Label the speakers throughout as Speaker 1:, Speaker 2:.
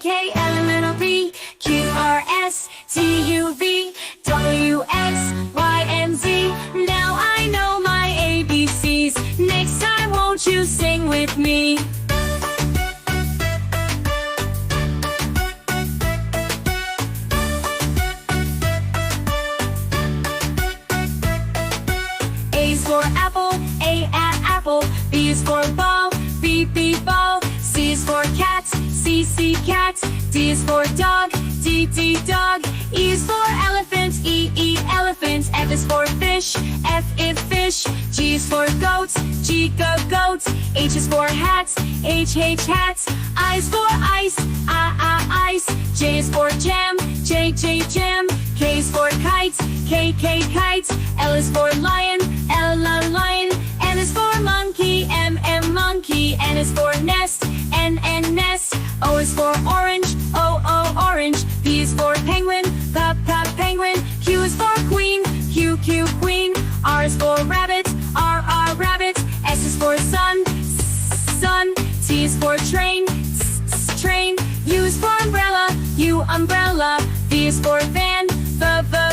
Speaker 1: K, L, M, N, O, P, Q, R, S, T, U, V, W, X, Y, and Z. Now I know my ABCs. Next time, won't you sing with me? A is for apple, A at apple. B is for ball, B, B, ball. C is for cat, C, C, cat. D is for dog, D, D, dog. E is for elephant, E, E, elephant. F is for fish, F, if fish. G is for goat, G, go, goat. H is for hat, H, H, hat. I is for ice, I, ice. J is for jam, J, J, jam. K is for kite, K, K, kite. L is for lion, L, L, lion. N is for monkey, M, M, monkey. N is for nest, N, N, nest. O is for orange, O, O, orange. P is for penguin, P, P, penguin. Q is for queen, Q, Q, queen. R is for rabbit, R, R, rabbit. S is for sun, sun. T is for train, train. U is for umbrella, U, umbrella. V is for van, V,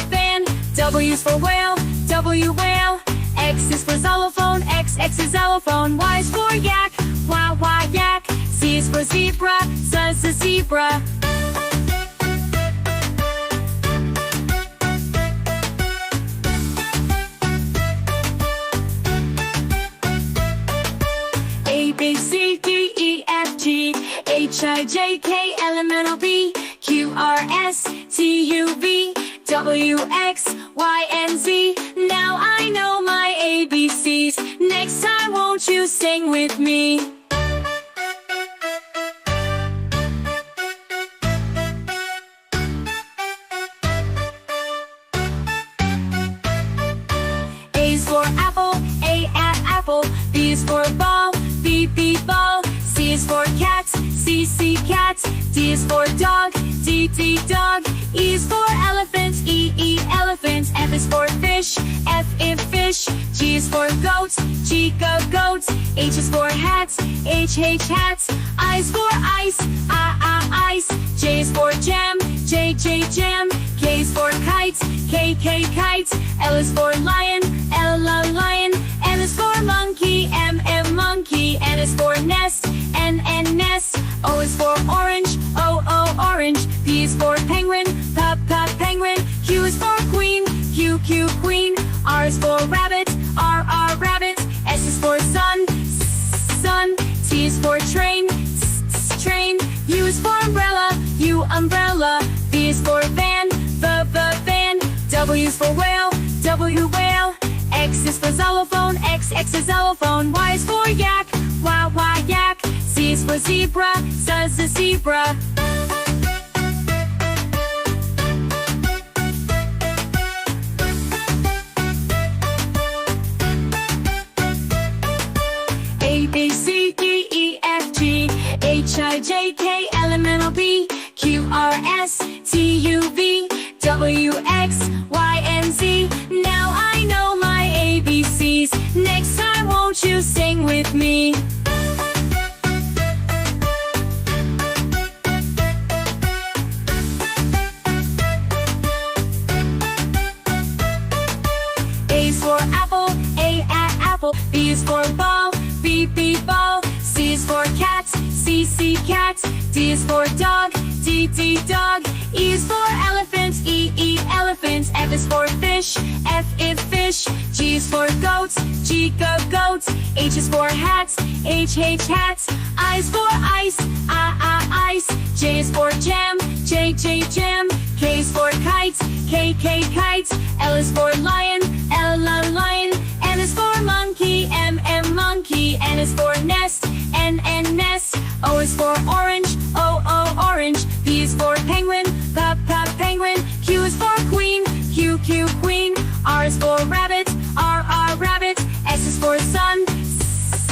Speaker 1: van. W is for whale, W, whale. X is for xylophone, X, X is xylophone. Y is for yak, Y, Y, yak. Z is for zebra, Z, Z, zebra. A, B, C, D, E, F, G, H, I, J, K, L, M, N, O, P, Q, R, S, T, U, V, W, X, Y, and Z. Now I know my ABCs. Next time, won't you sing with me? A is for apple, A at apple. B is for ball, B, B, ball. C is for cat, C, C, cat. D is for dog, D, D, dog. E is for elephant, E, E, elephant. F is for fish, F, if fish. G is for goat, G, go, goat. H is for hat, H, H, hat. I is for ice, I, ice. J is for jam, J, J, jam. K is for kite, K, K, kite. L is for lion, L, L, lion. N is for monkey, M, M, monkey. N is for nest, N, N, nest. O is for orange, O, O, orange. P is for penguin, P, P, penguin. Q is for queen, Q, Q, queen. R is for rabbit, R, R, rabbit. S is for sun, sun. T is for train, train. U is for umbrella, U, umbrella. V is for van, V, V, van. W is for whale, W, whale. X is for xylophone, X, X is xylophone. Y is for yak, Y, Y, yak. Z is for zebra, Z, Z, zebra. A is for apple, A at apple. B is for ball, B, B, ball. C is for cat, C, C, cat. D is for dog, D, D, dog. E is for elephant, E, elephant. F is for fish, F, if fish. G is for goat, G, go, goat. H is for cat, H, H, hat. I is for ice, I, ice. J is for jam, J, J, jam. K is for kite, K, K, kite. L is for lion, L, L, lion. N is for zebra, Z, Z, zebra. A, B, C, D, E, F, G, H, I, J, K, L, M, N, O, P, Q, R, S, T, U, V, W, X, Y, and Z. Now I know my ABCs. Next time, won't you sing with me? A is for apple, A at apple. B is for ball, B, B, ball. C is for cat, C, C, cat. D is for dog, D, D, dog. E is for elephant, E, E, elephant. F is for fish, F, if fish. G is for goat, G, go, goat. H is for hat, H, H, hat. I is for ice, I, ice. J is for jam, J, J, jam. K is for kite, K, K, kite. L is for lion, L, L, lion. N is for monkey, M, M, monkey. N is for nest, N, N, nest. O is for orange, O, O, orange. P is for penguin, P, P, penguin. Q is for queen, Q, Q, queen. R is for rabbit, R, R, rabbit. S is for sun,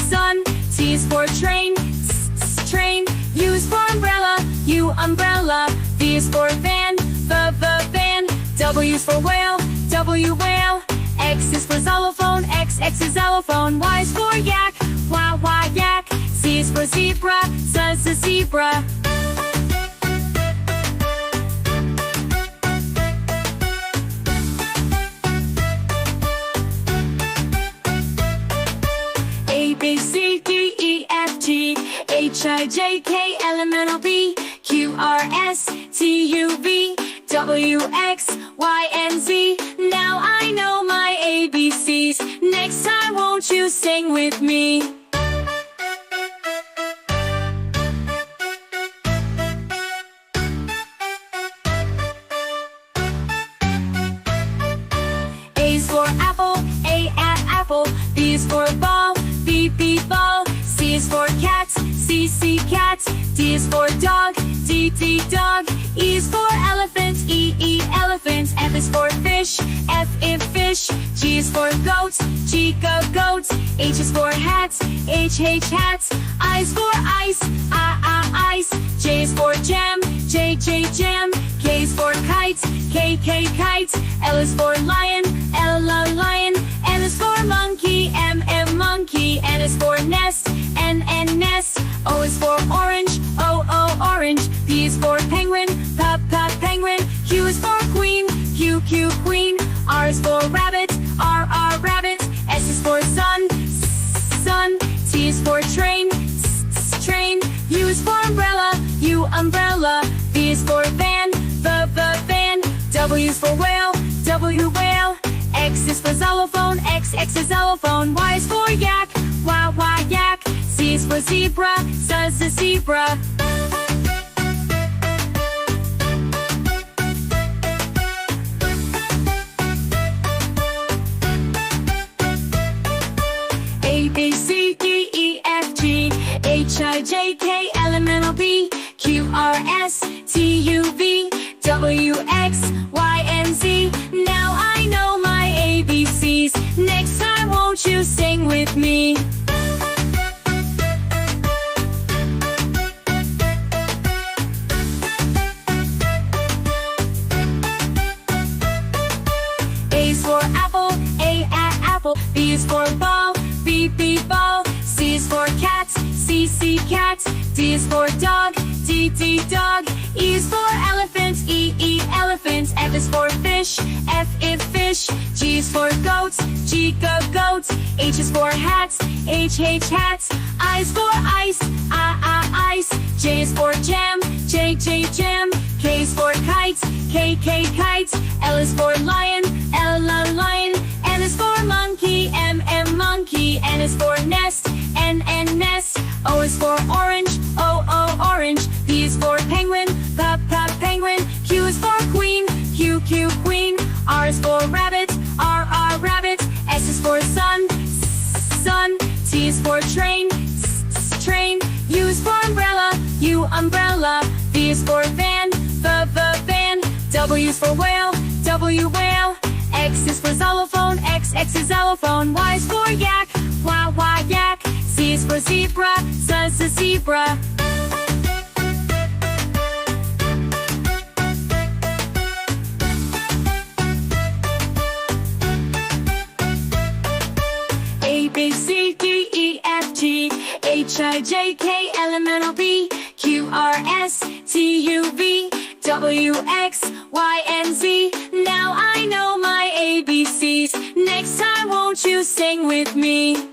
Speaker 1: sun. T is for train, train. U is for umbrella, U, umbrella. V is for van, V, V, van. W is for whale, W, whale. X is for xylophone, X, X is xylophone. Y is for yak, Y, Y, yak. Z is for zebra, Z, Z, zebra. C, D, E, F, G, H, I, J, K, L, M, N, O, P, Q, R, S, T, U, V, W, X, Y, and Z. Now I know my ABCs. Next time won't you sing with me? A's for apple, A at apple. B is for ball, B, B, ball. C is for cat, C, C, cat. D is for dog, D, D, dog. E is for elephant, E, E, elephant. F is for fish, F, if fish. G is for goat, G, go, goat. H is for hat, H, H, hat. I is for ice, I, ice. J is for jam, J, J, jam. K is for kite, K, K, kite. L is for lion, L, L, lion. N is for monkey, M, M, monkey. N is for nest, N, N, nest. O is for orange, O, O, orange. P is for penguin, P, P, penguin. Q is for queen, Q, Q, queen. R is for rabbit, R, R, rabbit. S is for sun, sun. T is for train, train. U is for umbrella, U, umbrella. V is for van, V, van. W is for whale, W, whale. X is for xylophone, X, X is xylophone. Y is for yak, Y, Y, yak. Z is for zebra, Z, Z, zebra. A, B, C, D, E, F, G, H, I, J, K, L, M, N, O, P, Q, R, S, T, U, V, W, X, Y, and Z. Now I know my ABCs. Next time won't you sing with me? A is for apple, A at apple. B is for ball, B, B, ball. C is for cat, C, C, cat. D is for dog, D, D, dog. E is for elephant, E, E, elephant. F is for fish, F, if fish. G is for goat, G, go, goat. H is for hat, H, H, hat. I is for ice, I, ice. J is for jam, J, J, jam. K is for kite, K, K, kite. L is for lion, L, L, lion. N is for monkey, M, M, monkey. N is for nest, N, N, nest. O is for orange, O, O, orange. P is for penguin, P, P, penguin. Q is for queen, Q, Q, queen. R is for rabbit, R, R, rabbit. S is for sun, sun. T is for train, train. U is for umbrella, U, umbrella. V is for van, V, van. W is for whale, W, whale. X is for xylophone, X, X is xylophone. Y is for yak, Y, Y, yak. Z is for zebra, Z, Z, zebra. A, B, C, D, E, F, G, H, I, J, K, L, M, N, O, P, Q, R, S, T, U, V, W, X, Y, and Z. Now I know my ABCs. Next time won't you sing with me?